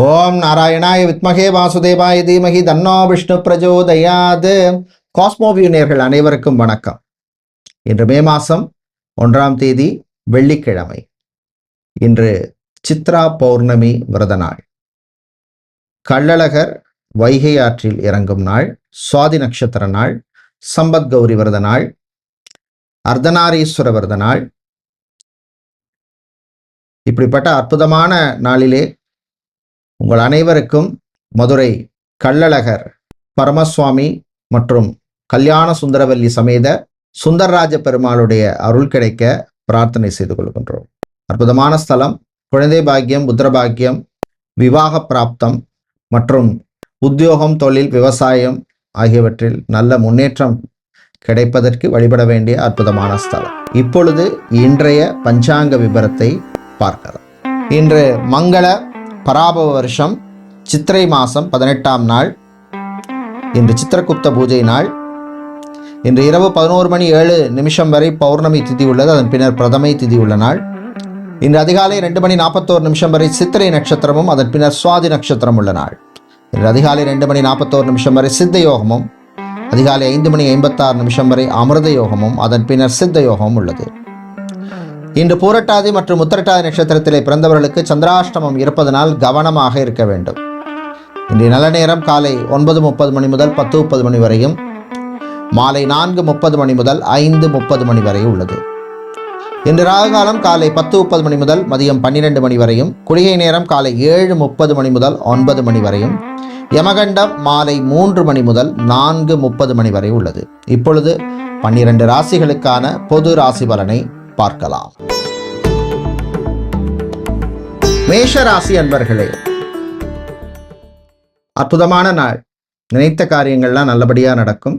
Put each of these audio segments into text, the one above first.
ஓம் நாராயணாய வித்மகே வாசுதேவாய தீமகி தன்னோ விஷ்ணு பிரஜோதயாது. காஸ்மோவியூ நேயர்கள் அனைவருக்கும் வணக்கம். இன்று மே மாதம் 1ஆம் தேதி வெள்ளிக்கிழமை. இன்று சித்ரா பௌர்ணமி விரத நாள். கள்ளழகர் வைகை ஆற்றில் இறங்கும் நாள், சுவாதி நட்சத்திர நாள், சம்பத் கௌரி விரத நாள், அர்த்தநாரீஸ்வர விரத நாள். இப்படிப்பட்ட அற்புதமான நாளிலே உங்கள் அனைவருக்கும் மதுரை கள்ளழகர் பரமசுவாமி மற்றும் கல்யாண சுந்தரவல்லி சமேத சுந்தரராஜ பெருமாளுடைய அருள் கிடைக்க பிரார்த்தனை செய்து கொள்கின்றோம். அற்புதமான ஸ்தலம். குழந்தை பாக்கியம், புத்திர பாக்கியம், விவாக பிராப்தம் மற்றும் உத்தியோகம், தொழில், விவசாயம் ஆகியவற்றில் நல்ல முன்னேற்றம் கிடைப்பதற்கு வழிபட வேண்டிய அற்புதமான ஸ்தலம். இப்பொழுது இன்றைய பஞ்சாங்க விபரத்தை பார்க்கலாம். இன்று மங்கள பராபவ வருஷம் சித்திரை மாதம் 18ஆம் நாள். இன்று சித்திரகுப்த பூஜை நாள். இன்று இரவு 11:07 வரை பௌர்ணமி திதி உள்ளது. அதன் பின்னர் பிரதமை திதி உள்ள நாள். இன்று அதிகாலை 2:41 வரை சித்திரை நட்சத்திரமும் அதன் பின்னர் சுவாதி நட்சத்திரம் உள்ள நாள். இன்று அதிகாலை 2:41 வரை சித்த யோகமும், அதிகாலை 5:56 வரை அமிர்த யோகமும், அதன் பின்னர் சித்த யோகமும் உள்ளது. இன்று பூரட்டாதி மற்றும் உத்திரட்டாதி நட்சத்திரத்திலே பிறந்தவர்களுக்கு சந்திராஷ்டமம் இருப்பதனால் கவனமாக இருக்க வேண்டும். இன்றைய நல்ல நேரம் காலை 9:30 முதல் 10:30 வரையும், மாலை 4:30 முதல் 5:30 வரை உள்ளது. இன்று ராகுகாலம் காலை 10:30 முதல் மதியம் 12 வரையும், குளிகை நேரம் காலை 7:30 முதல் 9 வரையும், யமகண்டம் மாலை 3 முதல் 4:30 வரை உள்ளது. இப்பொழுது 12 ராசிகளுக்கான பொது ராசி பலனை பார்க்கலாம். மேஷ ராசி அன்பர்களே, அற்புதமான நாள். நினைத்த காரியங்கள்லாம் நல்லபடியாக நடக்கும்.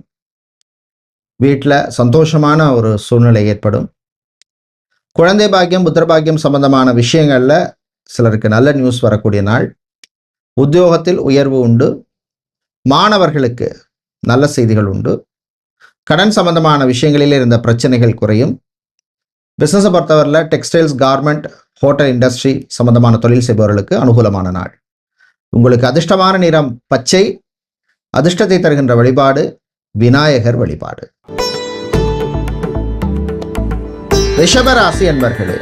வீட்டில் சந்தோஷமான ஒரு சூழ்நிலை ஏற்படும். குழந்தை பாக்கியம், புத்திர பாக்கியம் சம்பந்தமான விஷயங்களில் சிலருக்கு நல்ல நியூஸ் வரக்கூடிய நாள். உத்தியோகத்தில் உயர்வு உண்டு. மாணவர்களுக்கு நல்ல செய்திகள் உண்டு. கடன் சம்பந்தமான விஷயங்களில் இருந்த பிரச்சனைகள் குறையும். பிஸ்னஸை பொறுத்தவரையில் டெக்ஸ்டைல்ஸ், கார்மெண்ட், ஹோட்டல் இண்டஸ்ட்ரி சம்பந்தமான தொழில் செய்பவர்களுக்கு அனுகூலமான நாள். உங்களுக்கு அதிர்ஷ்டமான நிறம் பச்சை. அதிர்ஷ்டத்தை தருகின்ற வழிபாடு விநாயகர் வழிபாடு. ரிஷபராசி அன்பர்களே,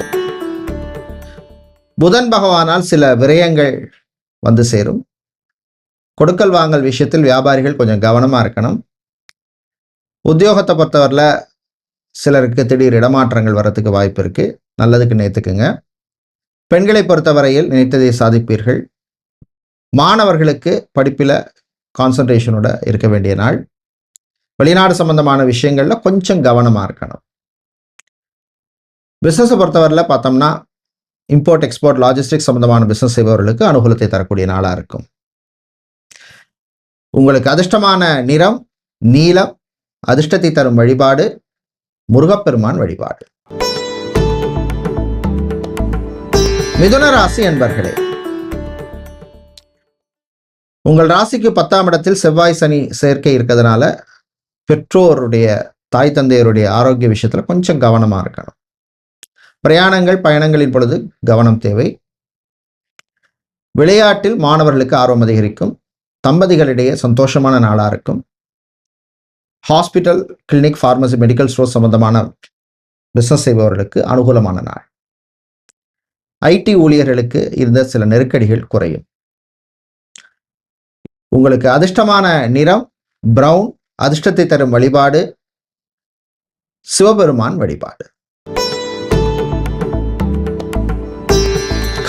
புதன் பகவானால் சில விரயங்கள் வந்து சேரும். கொடுக்கல் வாங்கல் விஷயத்தில் வியாபாரிகள் கொஞ்சம் கவனமாக இருக்கணும். உத்தியோகத்தை பொறுத்தவரையில் சிலருக்கு திடீர் இடமாற்றங்கள் வரத்துக்கு வாய்ப்பு இருக்கு. நல்லதுக்கு நினைத்துக்குங்க. பெண்களை பொறுத்தவரையில் நினைத்ததை சாதிப்பீர்கள். மாணவர்களுக்கு படிப்பில் கான்சன்ட்ரேஷனோட இருக்க வேண்டிய நாள். வெளிநாடு சம்பந்தமான விஷயங்கள்ல கொஞ்சம் கவனமாக இருக்கணும். பிஸ்னஸை பொறுத்தவரையில் பார்த்தோம்னா இம்போர்ட், எக்ஸ்போர்ட், லாஜிஸ்டிக்ஸ் சம்பந்தமான பிஸ்னஸ் செய்பவர்களுக்கு அனுகூலத்தை தரக்கூடிய நாளாக இருக்கும். உங்களுக்கு அதிர்ஷ்டமான நிறம் நீலம். அதிர்ஷ்டத்தை தரும் வழிபாடு முருகப்பெருமான் வழிபாடு. மிதுன ராசி அன்பர்களே, உங்கள் ராசிக்கு 10ஆம் இடத்தில் செவ்வாய் சனி சேர்க்கை இருக்கிறதுனால பெற்றோருடைய, தாய் தந்தையருடைய ஆரோக்கிய விஷயத்துல கொஞ்சம் கவனமா இருக்கணும். பிரயாணங்கள், பயணங்களின் பொழுது கவனம் தேவை. விளையாட்டில் மாணவர்களுக்கு ஆர்வம் அதிகரிக்கும். தம்பதிகளிடையே சந்தோஷமான நாளா இருக்கும். Hospital, clinic, pharmacy, medical store சம்பந்தமான பிஸ்னஸ் செய்பவர்களுக்கு அனுகூலமான நாள். ஐடி ஊழியர்களுக்கு இருந்த சில நெருக்கடிகள் குறையும். உங்களுக்கு அதிர்ஷ்டமான நிறம் பிரவுன். அதிர்ஷ்டத்தை தரும் வழிபாடு சிவபெருமான் வழிபாடு.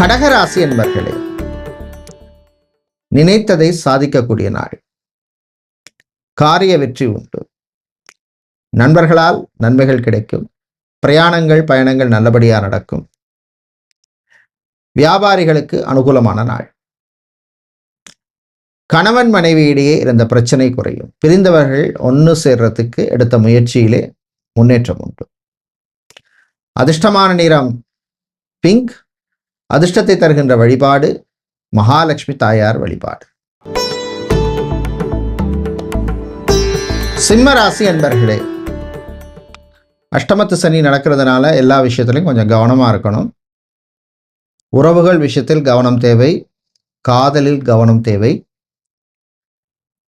கடகராசி என்பர்களே, நினைத்ததை சாதிக்கக்கூடிய நாள். காரிய வெற்றி உண்டு. நண்பர்களால் நன்மைகள் கிடைக்கும். பிரயாணங்கள், பயணங்கள் நல்லபடியாக நடக்கும். வியாபாரிகளுக்கு அனுகூலமான நாள். கணவன் மனைவியிடையே இருந்த பிரச்சனை குறையும். பிரிந்தவர்கள் ஒன்று சேர்றதுக்கு எடுத்த முயற்சியிலே முன்னேற்றம் உண்டு. அதிர்ஷ்டமான நிறம் பிங்க். அதிர்ஷ்டத்தை தருகின்ற வழிபாடு மகாலட்சுமி தாயார் வழிபாடு. சிம்ம ராசி அன்பர்களே, அஷ்டமத்து சனி நடக்கிறதுனால எல்லா விஷயத்திலையும் கொஞ்சம் கவனமாக இருக்கணும். உறவுகள் விஷயத்தில் கவனம் தேவை. காதலில் கவனம் தேவை.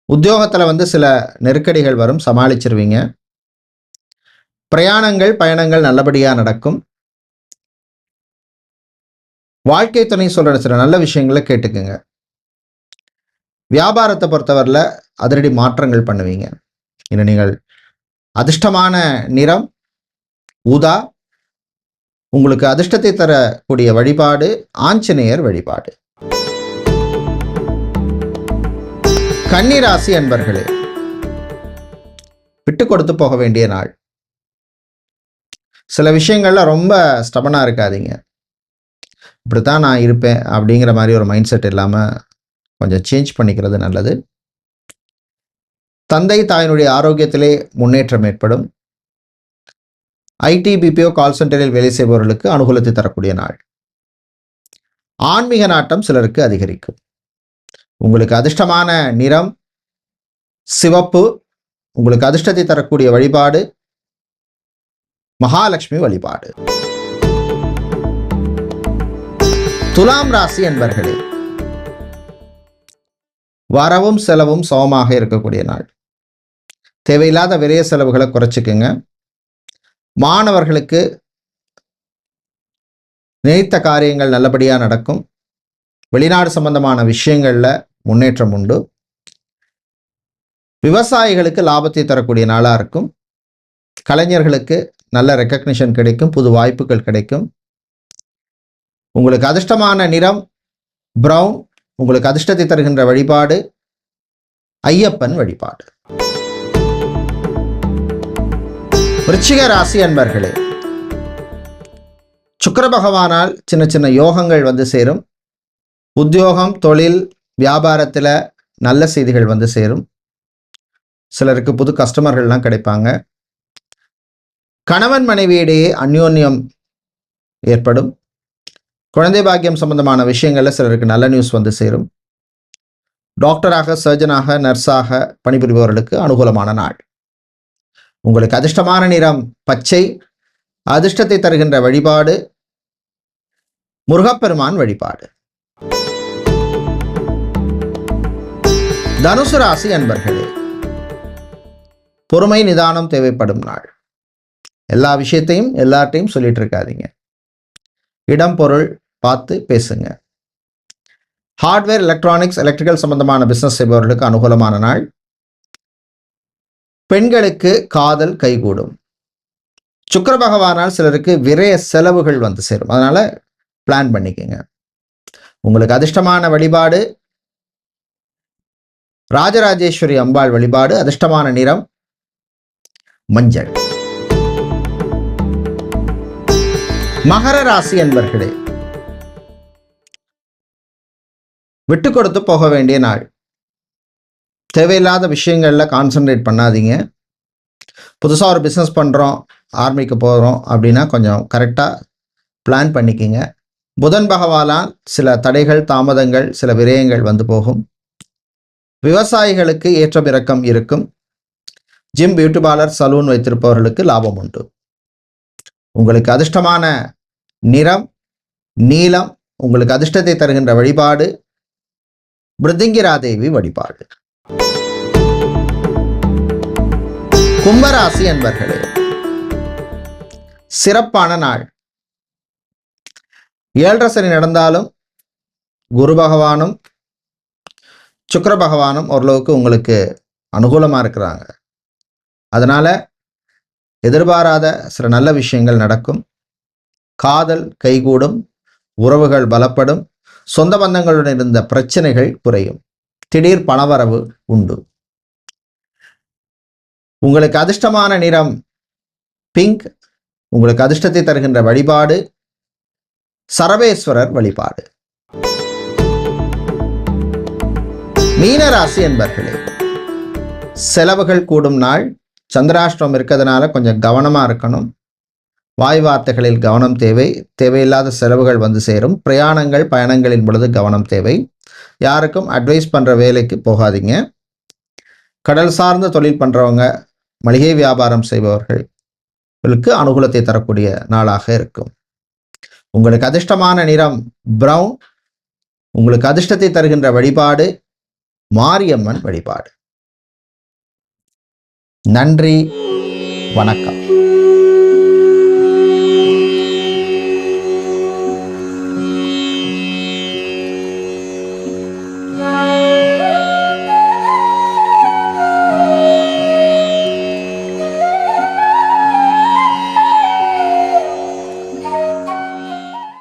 உத்தியோகத்தில் சில நெருக்கடிகள் வரும், சமாளிச்சிருவீங்க. பிரயாணங்கள் பயணங்கள் நல்லபடியாக நடக்கும். வாழ்க்கை துணை சொல்கிற சில நல்ல விஷயங்களை கேட்டுக்குங்க. வியாபாரத்தை பொறுத்தவரையில் அதிரடி மாற்றங்கள் பண்ணுவீங்க. இன்னும் நீங்கள் அதிர்ஷ்டமான நிறம் ஊதா. உங்களுக்கு அதிர்ஷ்டத்தை தரக்கூடிய வழிபாடு ஆஞ்சநேயர் வழிபாடு. கன்னி ராசி அன்பர்களே, விட்டு கொடுத்து போக வேண்டிய நாள். சில விஷயங்கள்ல ரொம்ப ஸ்டபனா இருக்காதீங்க. இப்படித்தான் நான் இருப்பேன் அப்படிங்கிற மாதிரி ஒரு மைண்ட் செட் இல்லாமல் கொஞ்சம் சேஞ்ச் பண்ணிக்கிறது நல்லது. தந்தை தாயினுடைய ஆரோக்கியத்திலே முன்னேற்றம் ஏற்படும். ஐடி பிபிஓ கால் சென்டரில் வேலை செய்பவர்களுக்கு அனுகூலத்தை தரக்கூடிய நாள். ஆன்மீக நாட்டம் சிலருக்கு அதிகரிக்கும். உங்களுக்கு அதிர்ஷ்டமான நிறம் சிவப்பு. உங்களுக்கு அதிர்ஷ்டத்தை தரக்கூடிய வழிபாடு மகாலட்சுமி வழிபாடு. துலாம் ராசி என்பர்களே, வரவும் செலவும் சமமாக இருக்கக்கூடிய நாள். தேவையில்லாத விரைய செலவுகளை குறைச்சிக்குங்க. மாணவர்களுக்கு நினைத்த காரியங்கள் நல்லபடியாக நடக்கும். வெளிநாடு சம்பந்தமான விஷயங்கள்ல முன்னேற்றம் உண்டு. விவசாயிகளுக்கு லாபத்தை தரக்கூடிய நாளாக இருக்கும். கலைஞர்களுக்கு நல்ல ரெக்கக்னிஷன் கிடைக்கும், புது வாய்ப்புகள் கிடைக்கும். உங்களுக்கு அதிர்ஷ்டமான நிறம் பிரவுன். உங்களுக்கு அதிர்ஷ்டத்தை தருகின்ற வழிபாடு ஐயப்பன் வழிபாடு. விருச்சிக ராசி அன்பர்களே, சுக்கிர பகவானால் சின்ன சின்ன யோகங்கள் சேரும். உத்தியோகம் தொழில் வியாபாரத்தில் நல்ல செய்திகள் சேரும். சிலருக்கு புது கஸ்டமர்கள்லாம் கிடைப்பாங்க. கணவன் மனைவியிடையே அந்யோன்யம் ஏற்படும். குழந்தை பாக்கியம் சம்பந்தமான விஷயங்களில் சிலருக்கு நல்ல நியூஸ் சேரும். டாக்டராக சர்ஜனாக நர்ஸாக பணிபுரிபவர்களுக்கு அனுகூலமான நாள். உங்களுக்கு அதிர்ஷ்டமான நிறம் பச்சை. அதிர்ஷ்டத்தை தருகின்ற வழிபாடு முருகப்பெருமான் வழிபாடு. தனுசு ராசி அன்பர்களே, பொறுமை நிதானம் தேவைப்படும் நாள். எல்லா விஷயத்தையும் எல்லார்ட்டையும் சொல்லிட்டு இருக்காதீங்க. இடம் பொருள் பார்த்து பேசுங்க. ஹார்ட்வேர் எலக்ட்ரானிக்ஸ் எலக்ட்ரிக்கல் சம்பந்தமான பிசினஸ் செய்பவர்களுக்கு அனுகூலமான நாள். பெண்களுக்கு காதல் கைகூடும். சுக்கிர பகவானால் சிலருக்கு விரைய செலவுகள் சேரும். அதனால பிளான் பண்ணிக்கங்க. உங்களுக்கு அதிர்ஷ்டமான வழிபாடு ராஜராஜேஸ்வரி அம்பாள் வழிபாடு. அதிர்ஷ்டமான நிறம் மஞ்சள். மகர ராசி என்பர்களே, விட்டு கொடுத்து போக வேண்டிய நாள். தேவையில்லாத விஷயங்கள்ல கான்சென்ட்ரேட் பண்ணாதீங்க. புதுசாக ஒரு பிஸ்னஸ் பண்ணுறோம், ஆரம்பிக்க போகிறோம் அப்படின்னா கொஞ்சம் கரெக்டாக பிளான் பண்ணிக்கிங்க. புதன் பகவானால் சில தடைகள் தாமதங்கள் சில விரயங்கள் போகும். விவசாயிகளுக்கு ஏற்றம் இறக்கம் இருக்கும். ஜிம் பியூட்டி பார்லர் சலூன் வைத்திருப்பவர்களுக்கு லாபம் உண்டு. உங்களுக்கு அதிர்ஷ்டமான நிறம் நீலம். உங்களுக்கு அதிர்ஷ்டத்தை தருகின்ற வழிபாடு பிருத்திங்கிராதேவி வழிபாடு. கும்பராசி அன்பர்களே, சிறப்பான நாள். 7.5 சனி நடந்தாலும் குரு பகவானும் சுக்கிர பகவானும் ஓரளவுக்கு உங்களுக்கு அனுகூலமாக இருக்கிறாங்க. அதனால எதிர்பாராத சில நல்ல விஷயங்கள் நடக்கும். காதல் கைகூடும். உறவுகள் பலப்படும். சொந்த பந்தங்களுடன் இருந்த பிரச்சனைகள் குறையும். திடீர் பணவரவு உண்டு. உங்களுக்கு அதிர்ஷ்டமான நிறம் பிங்க். உங்களுக்கு அதிர்ஷ்டத்தை தருகின்ற வழிபாடு சரபேஸ்வரர் வழிபாடு. மீனராசி என்பர்களே, செலவுகள் கூடும் நாள். சந்திராஷ்டிரம் இருக்கிறதுனால கொஞ்சம் கவனமா இருக்கணும். வாய் வார்த்தைகளில் கவனம் தேவை. தேவையில்லாத செலவுகள் சேரும். பிரயாணங்கள் பயணங்களின் பொழுது கவனம் தேவை. யாருக்கும் அட்வைஸ் பண்ற வேலைக்கு போகாதீங்க. கடல் சார்ந்த தொழில் பண்றவங்க, மளிகை வியாபாரம் செய்பவர்களுக்கு அனுகூலத்தை தரக்கூடிய நாளாக இருக்கும். உங்களுக்கு அதிர்ஷ்டமான நிறம் பிரவுன். உங்களுக்கு அதிர்ஷ்டத்தை தருகின்ற வழிபாடு மாரியம்மன் வழிபாடு. நன்றி, வணக்கம்.